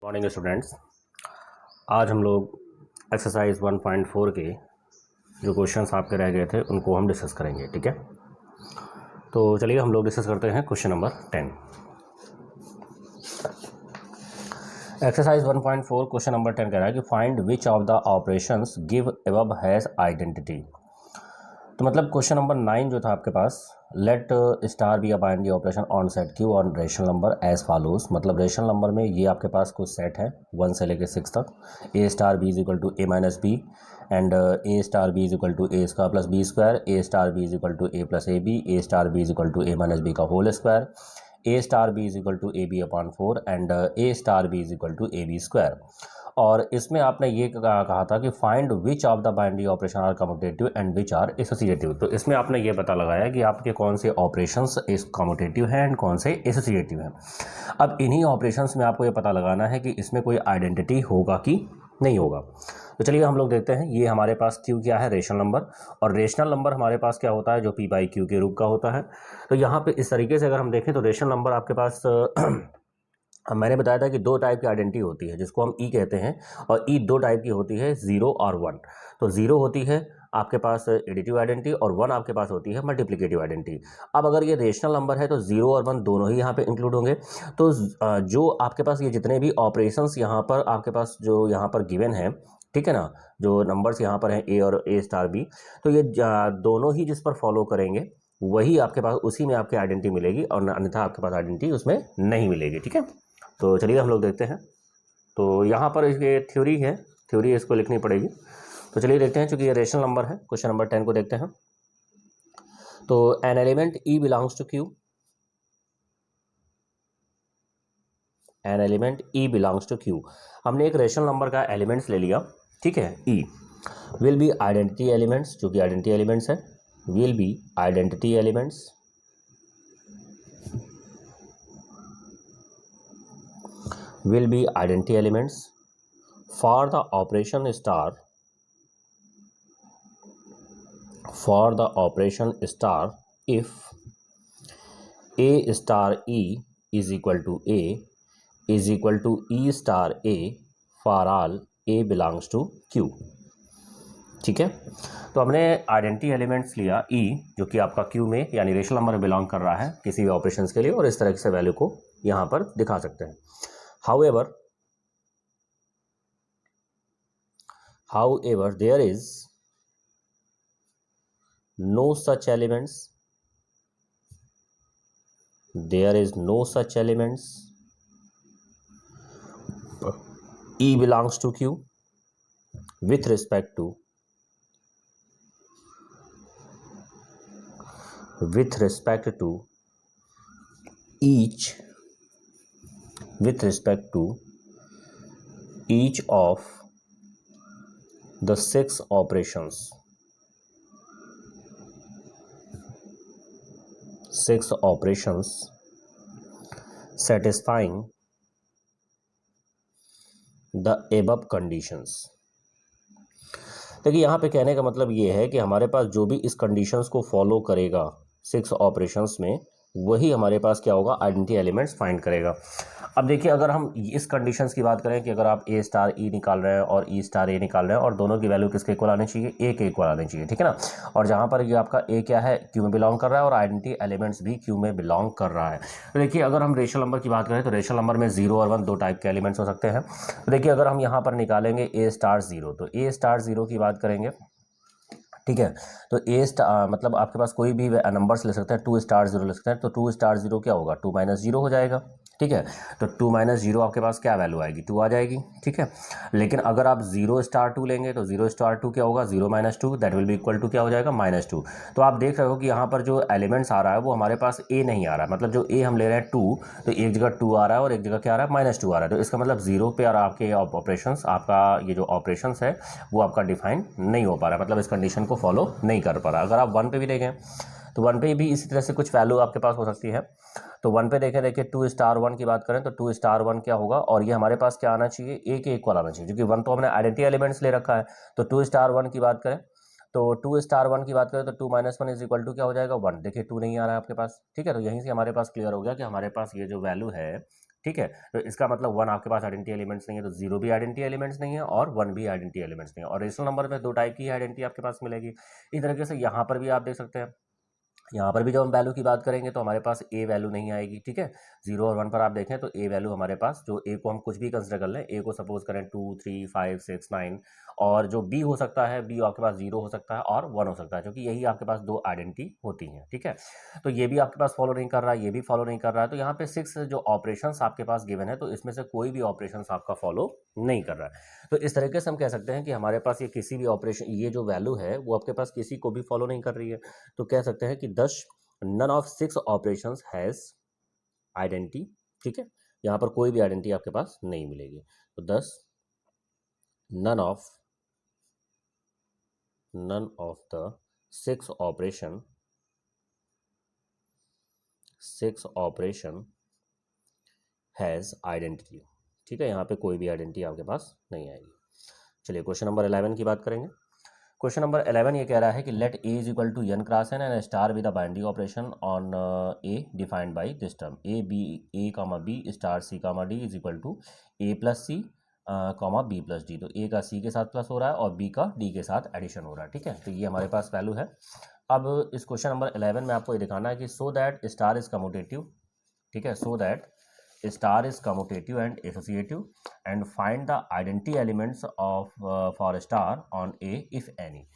Morning students. आज हम लोग एक्सरसाइज 1.4 के जो क्वेश्चंस आपके रह गए थे उनको हम डिस्कस करेंगे। ठीक है, तो चलिए हम लोग डिस्कस करते हैं question number 10। Exercise 1.4 question number 10 कह रहा है कि find which of the operations give above has identity. तो मतलब क्वेश्चन नंबर 9 जो था आपके पास, let star be a binary operation on set Q on rational number as follows. मतलब रेशनल नंबर में ये आपके पास कुछ सेट है 1 से लेकर 6 तक। A star B is equal to a minus b and a star B is equal to a square plus b square, a star B is equal to A plus a b, a star B is equal to a minus b का whole square, a star B is equal to a b upon 4 and a star B is equal to a b square. और इसमें आपने ये कहा था कि find which of the binary operation are commutative and which are associative. तो इसमें आपने ये पता लगाया कि आपके कौन से ऑपरेशंस कम्यूटेटिव हैं एंड कौन से एसोसिएटिव हैं। अब इन्हीं ऑपरेशंस में आपको ये पता लगाना है कि इसमें कोई आइडेंटिटी होगा कि नहीं होगा। तो चलिए हम लोग देखते हैं। ये हमारे पास क्यू क्या है, रेशनल नंबर, और रेशनल नंबर हमारे पास क्या होता है जो पी बाई क्यू के रूप का होता है। तो यहाँ पे इस तरीके से अगर हम देखें तो रेशनल नंबर आपके पास मैंने बताया था कि दो टाइप की आइडेंटिटी होती है जिसको हम ई कहते हैं, और ई दो टाइप की होती है, 0 और 1। तो 0 होती है आपके पास एडिटिव आइडेंटिटी और 1 आपके पास होती है मल्टीप्लिकेटिव आइडेंटिटी। अब अगर ये रेशनल नंबर है तो 0 और 1 दोनों ही यहाँ पे इंक्लूड होंगे। तो जो आपके पास ये जितने भी ऑपरेशंस यहाँ पर आपके पास जो यहाँ पर गिवन है, ठीक है ना, जो नंबर्स यहाँ पर हैं ए और ए स्टार बी, तो ये दोनों ही जिस पर फॉलो करेंगे वही आपके पास उसी में आपकी आइडेंटिटी मिलेगी, और अन्यथा आपके पास आइडेंटिटी उसमें नहीं मिलेगी। ठीक है, तो चलिए हम लोग देखते हैं। तो यहाँ पर ये थ्योरी है, थ्योरी इसको लिखनी पड़ेगी। तो चलिए देखते हैं, चूंकि ये रेशनल नंबर है। क्वेश्चन नंबर 10 को देखते हैं। तो an element E belongs to Q, an element E belongs to Q. हमने एक रेशनल नंबर का एलिमेंट्स ले लिया, ठीक है, ई विल बी आइडेंटिटी एलिमेंट्स, जो कि आइडेंटिटी एलिमेंट्स है, will be identity elements will be identity elements for the operation star if a star e is equal to a is equal to e star a for all a belongs to q। ठीक है, तो हमने identity elements लिया ई, जो कि आपका Q में यानी रेशनल नंबर में बिलोंग कर रहा है किसी भी ऑपरेशंस के लिए, और इस तरह से वैल्यू को यहाँ पर दिखा सकते हैं। However, there is no such elements. There is no such elements. E belongs to Q with respect to each of the 6 operations satisfying the above conditions। देखिए यहाँ पे कहने का मतलब ये है कि हमारे पास जो भी इस कंडीशंस को फॉलो करेगा 6 ऑपरेशंस में, वही हमारे पास क्या होगा, आइडेंटिटी एलिमेंट्स फाइंड करेगा। अब देखिए, अगर हम इस कंडीशंस की बात करें कि अगर आप ए स्टार ई निकाल रहे हैं और ई स्टार ए निकाल रहे हैं, और दोनों की वैल्यू किसके इक्वल आनी चाहिए, ए के इक्वल आनी चाहिए, ठीक है ना। और जहाँ पर ये आपका ए क्या है, क्यू में बिलोंग कर रहा है, और आइडेंटिटी एलिमेंट्स भी क्यू में बिलोंग कर रहा है। तो देखिए, अगर हम रेशनल नंबर की बात करें तो रेशनल नंबर में 0 और 1 दो टाइप के एलिमेंट्स हो सकते हैं। तो देखिए, अगर हम यहाँ पर निकालेंगे ए स्टार 0, तो ए स्टार 0 की बात करेंगे, ठीक है, तो ए स्टार मतलब आपके पास कोई भी नंबर्स ले सकते हैं, 2 स्टार 0 ले सकते हैं, तो 2 स्टार 0 क्या होगा, 2 माइनस 0 हो जाएगा। ठीक है, तो 2 माइनस 0 आपके पास क्या वैल्यू आएगी, 2 आ जाएगी। ठीक है, लेकिन अगर आप 0 स्टार 2 लेंगे तो 0 स्टार 2 क्या होगा, 0 minus 2, that will be equal to क्या हो जाएगा, -2। तो आप देख रहे हो कि यहाँ पर जो एलिमेंट्स आ रहा है वो हमारे पास ए नहीं आ रहा है। मतलब जो ए हम ले रहे हैं 2, तो एक जगह 2 आ रहा है और एक जगह क्या आ रहा है, -2 आ रहा है। तो इसका मतलब 0 पे और आपके ऑपरेशंस, आपका ये जो ऑपरेशंस है वो आपका डिफाइन नहीं हो पा रहा है, मतलब इस कंडीशन को फॉलो नहीं कर पा रहा। अगर आप 1 पे भी देखें तो 1 पे भी इसी तरह से कुछ वैल्यू आपके पास हो सकती है। तो 1 पे देखें, देखिए 2 स्टार 1 की बात करें तो 2 स्टार 1 क्या होगा, और ये हमारे पास क्या आना चाहिए, ए के इक्वल आना चाहिए, क्योंकि 1 तो हमने आइडेंटिटी एलिमेंट्स ले रखा है। तो 2 स्टार 1 की बात करें तो 2 स्टार 1 की बात करें तो 2 माइनस 1 इज इक्वल टू क्या हो जाएगा, 1। देखिए 2 नहीं आ रहा है आपके पास। ठीक है, तो यहीं से हमारे पास क्लियर हो गया कि हमारे पास ये जो वैल्यू है ठीक है। तो इसका मतलब 1 आपके पास आइडेंटिटी एलिमेंट्स नहीं है, तो 0 भी आइडेंटिटी एलिमेंट्स नहीं है और 1 भी आइडेंटिटी एलिमेंट्स नहीं है। और रेशनल नंबर में 2 टाइप की आइडेंटिटी आपके पास मिलेगी। इस तरीके से यहाँ पर भी आप देख सकते हैं, यहाँ पर भी जब हम वैल्यू की बात करेंगे तो हमारे पास ए वैल्यू नहीं आएगी, ठीक है। 0 और 1 पर आप देखें तो ए वैल्यू हमारे पास, जो ए को हम कुछ भी कंसिडर कर लें, ए को सपोज करें 2, 3, 5, 6, 9, और जो बी हो सकता है, बी आपके पास 0 हो सकता है और 1 हो सकता है, क्योंकि यही आपके पास 2 आइडेंटिटी होती हैं, ठीक है। तो ये भी आपके पास फॉलो नहीं कर रहा है, ये भी फॉलो नहीं कर रहा है। तो यहाँ पे 6 जो ऑपरेशंस आपके पास गिवन है, तो इसमें से कोई भी ऑपरेशंस आपका फॉलो नहीं कर रहा है। तो इस तरीके से हम कह सकते हैं कि हमारे पास ये किसी भी ऑपरेशन, ये जो वैल्यू है वो आपके पास किसी को भी फॉलो नहीं कर रही है। तो कह सकते हैं कि none of 6 operations has identity, ठीक है। यहां पर कोई भी आइडेंटिटी आपके पास नहीं मिलेगी। तो thus none of the 6 operation has identity, ठीक है। यहाँ पे कोई भी आइडेंटिटी आपके पास नहीं आएगी। चलिए क्वेश्चन नंबर 11 की बात करेंगे। क्वेश्चन नंबर 11 ये कह रहा है कि let A is equal to n cross n and star with a binding operation on A defined by this term A comma B star C comma D is equal to A plus C comma B plus D. तो ए का सी के साथ plus हो रहा है और B का डी के साथ एडिशन हो रहा है, ठीक है। तो ये हमारे पास वैल्यू है। अब इस क्वेश्चन नंबर 11 में आपको ये दिखाना है कि so that star is commutative, ठीक है, so that star is commutative and associative and find the identity elements of for star on A if any.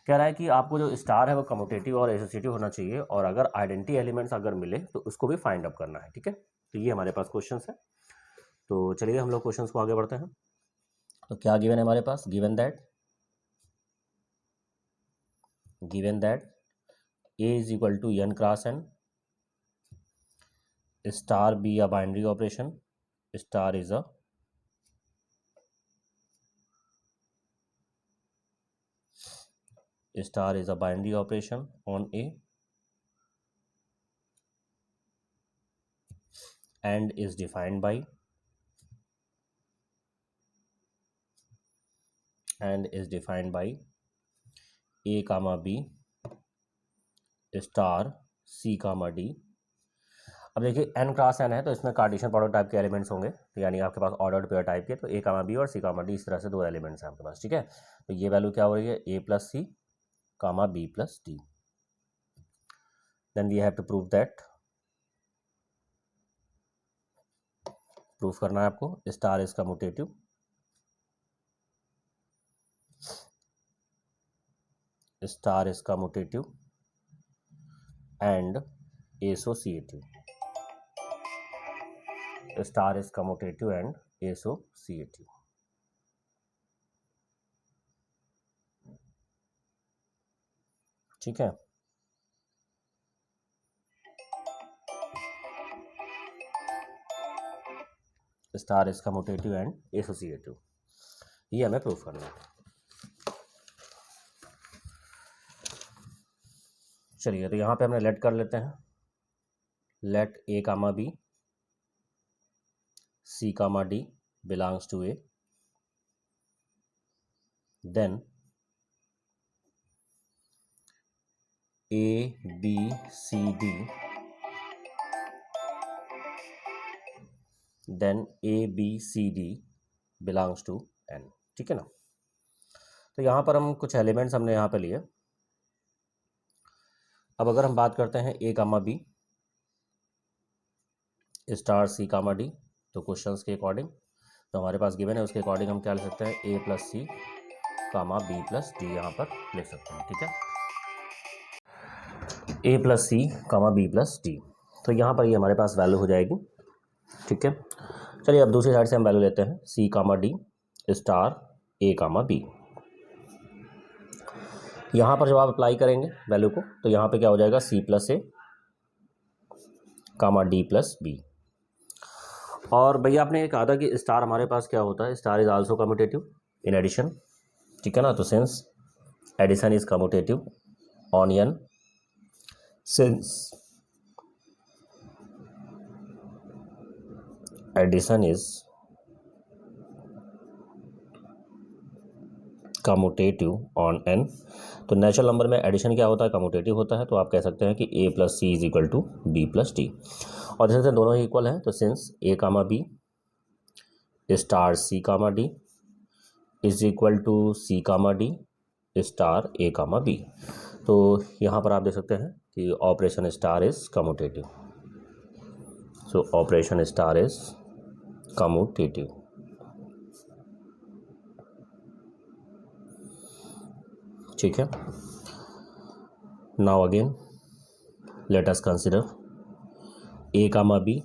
कह रहा है कि आपको जो स्टार है वो कम्यूटेटिव और एसोसिएटिव होना चाहिए, और अगर आइडेंटिटी एलिमेंट्स अगर मिले तो उसको भी फाइंड अप करना है, ठीक है। तो ये हमारे पास क्वेश्चंस है। तो चलिए हम लोग क्वेश्चंस को आगे बढ़ते हैं। तो क्या गिवन है हमारे पास? Given that A is equal to n cross n, star be a binary operation, star is a binary operation on A and is defined by A comma B star C comma D। अब देखिए n cross n है तो इसमें Cartesian product type के elements होंगे, तो यानी आपके पास ऑर्डर्ड पेयर टाइप के, तो A कामा B और C कामा D, इस तरह से 2 एलिमेंट्स हैं आपके पास, ठीक है। तो ये वैल्यू क्या हो रही है? A plus C comma B plus D। Then we have to prove that, proof करना है आपको, star is commutative and associative, star is commutative and associative, ठीक है। Star is commutative and associative, ये हमें प्रूफ करना है। चलिए तो यहाँ पे हमने लेट कर लेते हैं, let A comma B C comma D belongs to A, then A B C D, then A B C D belongs to N, ठीक है ना। तो यहाँ पर हम कुछ एलिमेंट्स हमने यहाँ पे लिए। अब अगर हम बात करते हैं ए कामा बी स्टार सी कामा डी, तो क्वेश्चंस के अकॉर्डिंग तो हमारे पास गिवन है, उसके अकॉर्डिंग हम क्या लिख सकते हैं? ए plus C comma B plus D यहाँ पर लिख सकते हैं, ठीक है। ए plus C comma B plus D, तो यहाँ पर ये हमारे पास वैल्यू हो जाएगी, ठीक है। चलिए अब दूसरी साइड से हम वैल्यू लेते हैं, सी comma d star a comma B. यहाँ पर जब आप अप्लाई करेंगे वैल्यू को तो यहाँ पे क्या हो जाएगा? सी प्लस ए कामा डी प्लस बी। और भैया आपने कहा था कि स्टार हमारे पास क्या होता है? Star is also commutative in addition, ठीक है ना। तो since addition is commutative on N, since addition is commutative on N, तो नेचुरल नंबर में एडिशन क्या होता है? कम्यूटेटिव होता है। तो आप कह सकते हैं कि a plus c is equal to b plus d. और देख सकते हैं दोनों ही इक्वल हैं, तो since a comma B star C comma D is equal to c comma d star a comma b, तो यहाँ पर आप देख सकते हैं कि operation star is commutative. So operation star is commutative. ठीक है, now again let us consider a comma B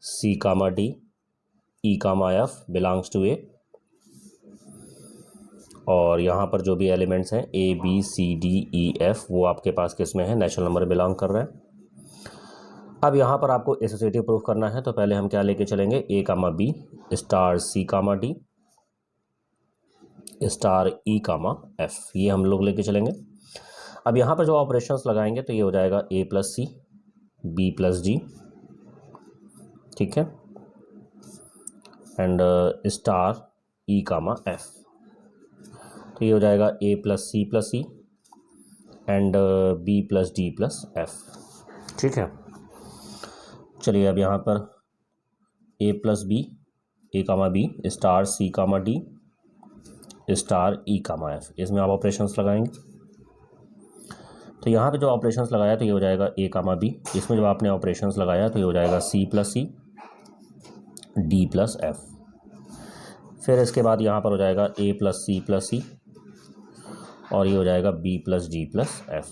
C comma D E comma f belongs to A, और यहाँ पर जो भी एलिमेंट्स हैं a B C d e f वो आपके पास किस में है, नेचुरल नंबर बिलोंग कर रहा है। अब यहाँ पर आपको एसोसिएटिव प्रूफ करना है, तो पहले हम क्या लेके चलेंगे, ए कामा बी स्टार सी comma d star e comma F, ये हम लोग लेके चलेंगे। अब यहाँ पर जो ऑपरेशंस लगाएंगे तो ये हो जाएगा a plus c b plus d, ठीक है, and star e comma f, तो ये हो जाएगा a plus c and b plus D plus F. ठीक है, चलिए अब यहाँ पर a plus b a comma B star C comma d star e comma f, इसमें आप ऑपरेशंस लगाएंगे। तो यहाँ पे जो ऑपरेशंस लगाया तो ये हो जाएगा ए कामा बी, इसमें जब आपने ऑपरेशंस लगाया तो ये हो जाएगा C plus C D plus F. फिर इसके बाद यहाँ पर हो जाएगा ए प्लस सी और ये हो जाएगा B plus D plus F.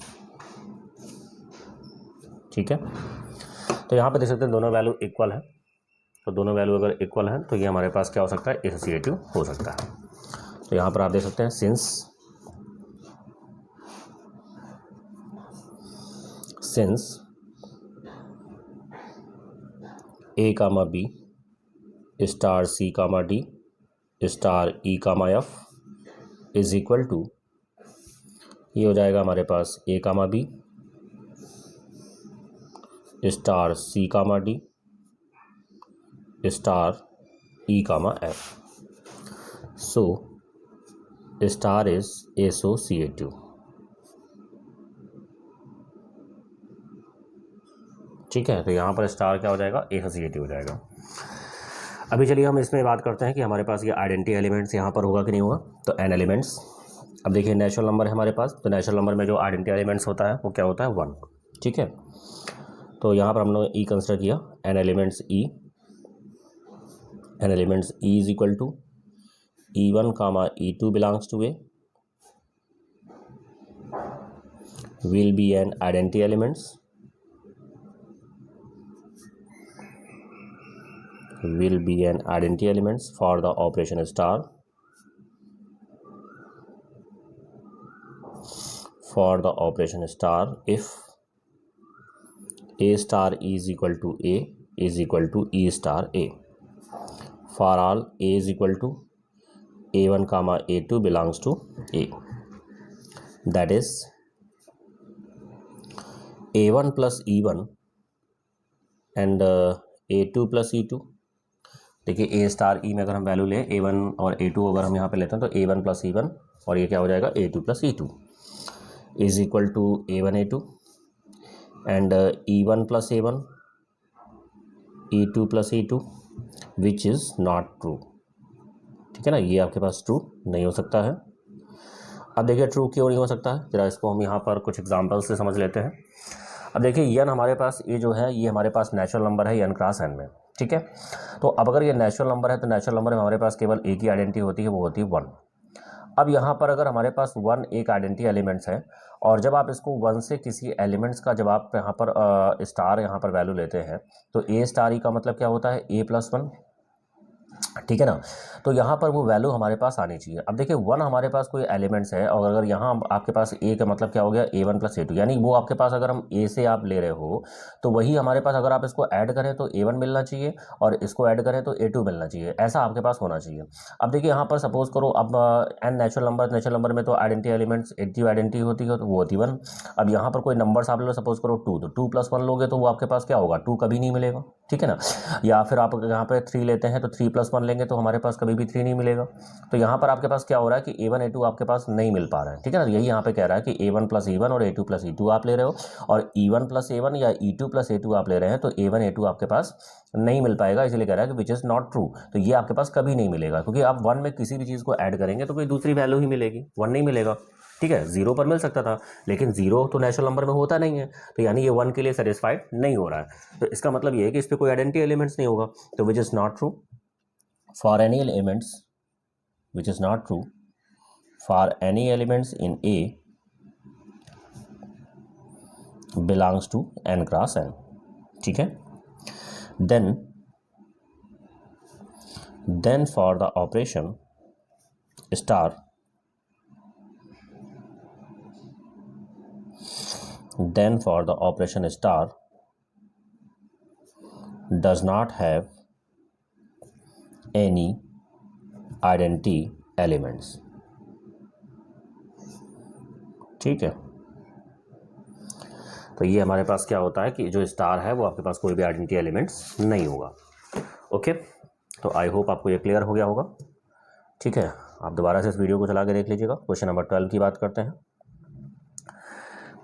ठीक है, तो यहाँ पे देख सकते हैं दोनों वैल्यू इक्वल है, तो दोनों वैल्यू अगर इक्वल है तो ये हमारे पास क्या हो सकता है, एसोसिएटिव हो सकता है। तो यहाँ पर आप देख सकते हैं since a comma B star C comma d star e comma f is equal to, ये हो जाएगा हमारे पास a comma B star C comma d star e comma f. So star is associative. ठीक है, तो यहाँ पर स्टार क्या हो जाएगा, एसोसिएटिव हो जाएगा। अभी चलिए हम इसमें बात करते हैं कि हमारे पास ये आइडेंटिटी एलिमेंट्स यहाँ पर होगा कि नहीं होगा। तो एन एलिमेंट्स, अब देखिए नेचुरल नंबर है हमारे पास, तो नेचुरल नंबर में जो आइडेंटिटी एलिमेंट्स होता है वो क्या होता है, 1। ठीक है, तो यहाँ पर हमने ई कंसिडर किया, an elements E is equal to E1 comma E2 belongs to A will be an identity elements for the operation star if A star is equal to A is equal to E star A, for all A is equal to A1 comma A2 belongs to A, that is A1 plus E1 and A2 plus E2। देखिए A star E में अगर हम value लें A1 और A2 अगर हम यहाँ पे लेते हैं तो A1 प्लस E1 और ये क्या हो जाएगा A2 plus E2 is equal to A1 A2 and E1 plus A1 E2 plus E2 which is not true. ठीक है ना, ये आपके पास ट्रू नहीं हो सकता है। अब देखिए ट्रू क्यों नहीं हो सकता है, जरा इसको हम यहाँ पर कुछ एग्जांपल से समझ लेते हैं। अब देखिए n हमारे पास ये जो है ये हमारे पास नेचुरल नंबर है n क्रॉस n में। ठीक है, तो अब अगर ये नेचुरल नंबर है तो नेचुरल नंबर में हमारे पास केवल एक ही आइडेंटिटी होती है, वो होती है 1। अब यहाँ पर अगर हमारे पास 1 एक आइडेंटिटी एलिमेंट्स है और जब आप इसको 1 से किसी एलिमेंट्स का जब आप यहाँ पर स्टार यहाँ पर वैल्यू लेते हैं तो ए स्टार ई का मतलब क्या होता है, a प्लस 1। ठीक है ना, तो यहाँ पर वो वैल्यू हमारे पास आनी चाहिए। अब देखिए 1 हमारे पास कोई एलिमेंट्स है और अगर यहाँ आपके पास a का मतलब क्या हो गया, A1 प्लस A2, यानी वो आपके पास अगर हम a से आप ले रहे हो तो वही हमारे पास अगर आप इसको ऐड करें तो A1 मिलना चाहिए और इसको ऐड करें तो A2 मिलना चाहिए, ऐसा आपके पास होना चाहिए। अब देखिए यहाँ पर सपोज करो अब n नेचुरल नंबर में तो आइडेंटिटी एलिमेंट्स एडिटिव आइडेंटिटी होती है तो वो होती 1। अब यहाँ पर कोई नंबर्स आप लो सपोज करो 2, तो 2 प्लस 1 लोगे तो वो आपके पास क्या होगा, 2 कभी नहीं मिलेगा। ठीक है ना। या फिर आप यहाँ पे 3 लेते हैं तो 3+1 लेंगे तो हमारे पास कभी भी 3 नहीं मिलेगा। तो यहाँ पर आपके पास क्या हो रहा है कि A1 A2 आपके पास नहीं मिल पा रहा है, ठीक है ना। यही यहाँ पे कह रहा है कि A1 + E1 और A2 + E2 आप ले रहे हो, और E1 + A1 या E2 + A2 आप ले रहे हैं, तो A1 A2 आपके पास नहीं मिल पाएगा। इसीलिए कह रहा है कि विच इज़ नॉट ट्रू। तो ये आपके पास कभी नहीं मिलेगा, क्योंकि आप 1 में किसी भी चीज़ को ऐड करेंगे तो कोई दूसरी वैल्यू ही मिलेगी, 1 नहीं मिलेगा, ठीक है। 0 पर मिल सकता था, लेकिन 0 तो नेचुरल नंबर में होता नहीं है, तो यानी ये 1 के लिए सेटिस्फाइड नहीं हो रहा है। तो इसका मतलब ये है कि इस पर कोई आइडेंटिटी एलिमेंट्स नहीं होगा। तो विच is not true for any elements, which is not true for any elements in A belongs to n cross n, ठीक है। then for the operation star, then for the operation star does not have any identity elements, ठीक है। तो ये हमारे पास क्या होता है कि जो स्टार है वो आपके पास कोई भी आइडेंटिटी एलिमेंट्स नहीं होगा। ओके, तो आई होप आपको ये क्लियर हो गया होगा, ठीक है। आप दोबारा से इस वीडियो को चला के देख लीजिएगा। क्वेश्चन नंबर 12 की बात करते हैं।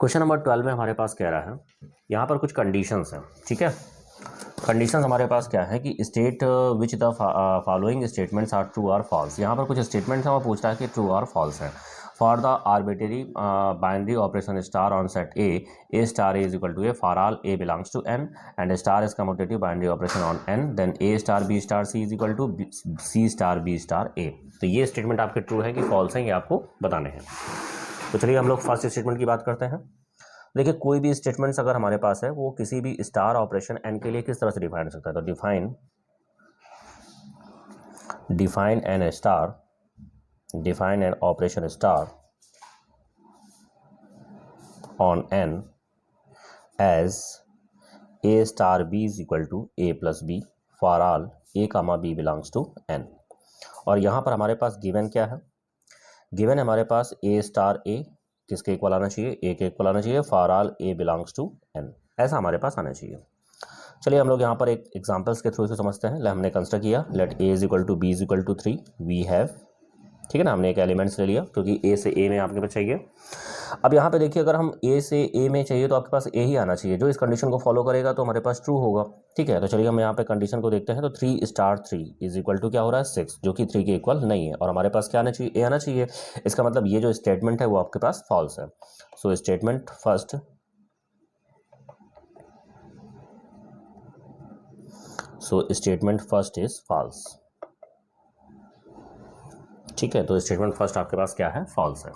क्वेश्चन नंबर 12 में हमारे पास कह रहा है, यहाँ पर कुछ कंडीशंस हैं, ठीक है। कंडीशंस हमारे पास क्या है कि state which the following statements are true और फॉल्स। यहाँ पर कुछ स्टेटमेंट्स हैं, वो पूछ रहा है कि ट्रू और फॉल्स है। For the arbitrary binary operation star on set a star is equal to a for all A belongs to N and star is commutative binary operation on N, then a star b star c is equal to c star b star a. तो ये statement आपके true है कि false हैं, ये आपको बताने हैं। तो चलिए हम लोग फर्स्ट स्टेटमेंट की बात करते हैं। देखिए, कोई भी स्टेटमेंट्स अगर हमारे पास है वो किसी भी स्टार ऑपरेशन एन के लिए किस तरह से डिफाइन हो सकता है। तो define an operation star on N as A star B is equal to A plus B for all A comma B belongs to N. और यहाँ पर हमारे पास गिवन क्या है, गिवन हमारे पास ए स्टार ए किसके इक्वल आना चाहिए, ए के इक्वल आना चाहिए, for all A belongs to N, ऐसा हमारे पास आना चाहिए। चलिए हम लोग यहाँ पर एक एग्जांपल्स के थ्रू इसे समझते हैं। हमने कंसिडर किया let A is equal to B is equal to 3 we have, ठीक है ना। हमने एक एलिमेंट्स ले लिया क्योंकि ए से ए में आपके पास चाहिए। अब यहाँ पे देखिए, अगर हम ए से ए में चाहिए तो आपके पास ए ही आना चाहिए। जो इस कंडीशन को फॉलो करेगा तो हमारे पास ट्रू होगा, ठीक है। तो चलिए हम यहाँ पे कंडीशन को देखते हैं। तो 3 स्टार 3 इज इक्वल टू क्या हो रहा है 6, जो कि 3 के इक्वल नहीं है, और हमारे पास क्या आना चाहिए, ए आना चाहिए। इसका मतलब ये जो स्टेटमेंट है वो आपके पास फॉल्स है। So statement first is false, ठीक है। तो स्टेटमेंट फर्स्ट आपके पास क्या है, फॉल्स है।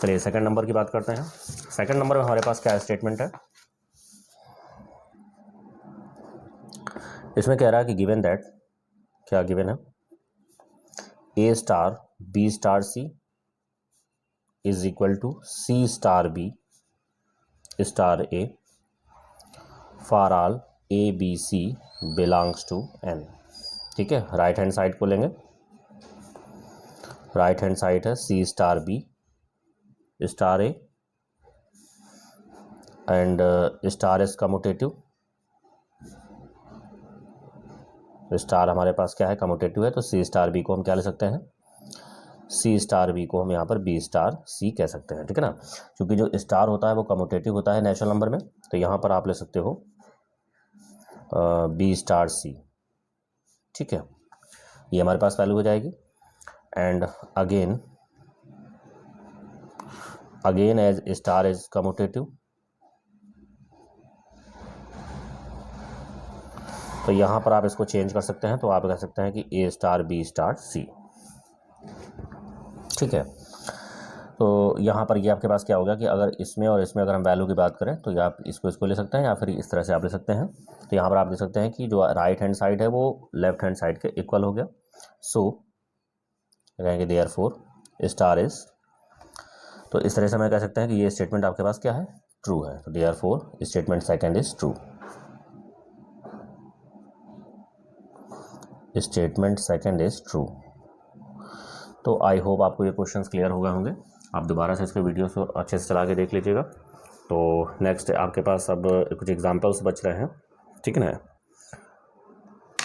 चलिए सेकंड नंबर की बात करते हैं। सेकंड नंबर में हमारे पास क्या स्टेटमेंट है, इसमें कह रहा है कि गिवन दैट, क्या गिवन है, a star b star c is equal to c star b star a for all a B c belongs to N, ठीक है। राइट हैंड साइड को लेंगे, राइट हैंड साइड है c star b star a and star is commutative, star हमारे पास क्या है, commutative है। तो सी स्टार बी को हम क्या ले सकते हैं, सी स्टार बी को हम यहाँ पर बी स्टार सी कह सकते हैं, ठीक है ना। क्योंकि जो स्टार होता है वो कम्यूटेटिव होता है नेचुरल नंबर में, तो यहाँ पर आप ले सकते हो बी स्टार सी, ठीक है। ये हमारे पास वैल्यू हो जाएगी। And again as star is commutative, तो यहाँ पर आप इसको चेंज कर सकते हैं। तो आप कह सकते हैं कि ए स्टार बी स्टार सी, ठीक है। तो यहाँ पर ये आपके पास क्या होगा कि अगर इसमें और इसमें अगर हम वैल्यू की बात करें तो या आप इसको ले सकते हैं या फिर इस तरह से आप ले सकते हैं। तो यहाँ पर आप देख सकते हैं कि जो राइट हैंड साइड है वो लेफ्ट हैंड साइड के इक्वल हो गया। सो कहेंगे देयरफॉर स्टार इज, तो इस तरह से हम कह सकते हैं कि ये स्टेटमेंट आपके पास क्या है, ट्रू है। तो therefore statement second is true, statement second is true. तो आई होप आपको ये क्वेश्चंस क्लियर हो गए होंगे। आप दोबारा से इसके वीडियोस को अच्छे से चला के देख लीजिएगा। तो नेक्स्ट आपके पास अब कुछ एग्जांपल्स बच रहे हैं, ठीक है ना।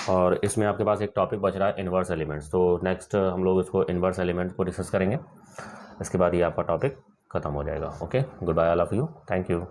और इसमें आपके पास एक टॉपिक बच रहा है इन्वर्स एलिमेंट्स, तो नेक्स्ट हम लोग इसको इन्वर्स एलिमेंट को डिस्कस करेंगे। इसके बाद ये आपका टॉपिक ख़त्म हो जाएगा। Okay, good bye all of you, thank you.